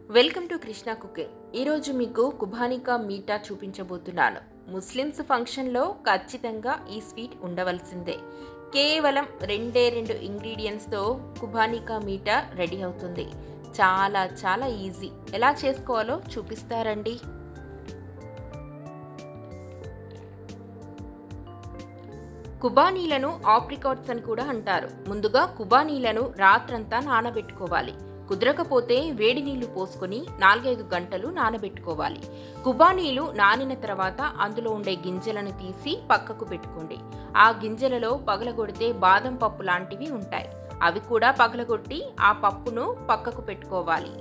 Welcome to Krishna cooking. ఈరోజు మీకు కుబానికా మీఠా చూపించబోతున్నాను. ముస్లిమ్స్ ఫంక్షన్లో ఖచ్చితంగా ఈ స్వీట్ ఉండవలసిందే. కేవలం రెండు ఇంగ్రీడియంట్స్తో కుబానికా మీఠా రెడీ అవుతుంది. చాలా చాలా ఈజీ. ఎలా చేసుకోవాలో చూపిస్తారండి. కుబానీలను ఆప్రికాట్స్ అని కూడా అంటారు. ముందుగా కుబానీలను రాత్రంతా నానబెట్టుకోవాలి. కుదరకపోతే వేడి నీళ్లు పోసుకొని 4-5 గంటలు నానబెట్టుకోవాలి. కుబానీలు నానిన తర్వాత అందులో ఉండే గింజలను తీసి పక్కకు పెట్టుకోండి. ఆ గింజలలో పగలగొడితే బాదం పప్పు లాంటివి ఉంటాయి. అవి కూడా పగలగొట్టి ఆ పప్పును పక్కకు పెట్టుకోవాలి.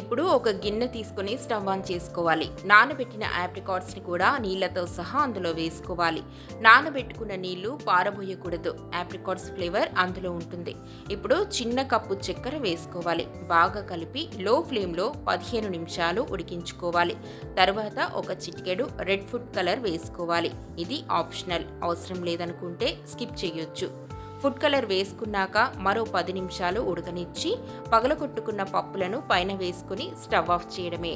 ఇప్పుడు ఒక గిన్నె తీసుకుని స్టవ్ ఆన్ చేసుకోవాలి. నానబెట్టిన ఆప్రికాట్స్ని కూడా నీళ్లతో సహా అందులో వేసుకోవాలి. నానబెట్టుకున్న నీళ్లు పారబోయకూడదు. ఆప్రికాట్స్ ఫ్లేవర్ అందులో ఉంటుంది. ఇప్పుడు చిన్న కప్పు చక్కెర వేసుకోవాలి. బాగా కలిపి లో ఫ్లేమ్లో 15 నిమిషాలు ఉడికించుకోవాలి. తర్వాత ఒక చిటికెడు రెడ్ ఫుడ్ కలర్ వేసుకోవాలి. ఇది ఆప్షనల్, అవసరం లేదనుకుంటే స్కిప్ చేయొచ్చు. ఫుడ్ కలర్ వేసుకున్నాక మరో 10 నిమిషాలు ఉడకనిచ్చి పగలగొట్టుకున్న పప్పులను పైన వేసుకుని స్టవ్ ఆఫ్ చేయడమే.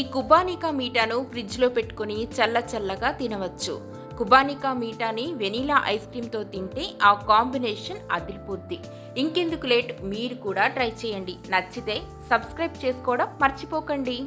ఈ కుబానికా మీఠాను ఫ్రిడ్జ్లో పెట్టుకుని చల్లగా తినవచ్చు. కుబానికా మీఠాని వెనీలా ఐస్ క్రీమ్తో తింటే ఆ కాంబినేషన్ అదిరిపోద్ది. ఇంకెందుకు లేట్, మీరు కూడా ట్రై చేయండి. నచ్చితే సబ్స్క్రైబ్ చేసుకోవడం మర్చిపోకండి.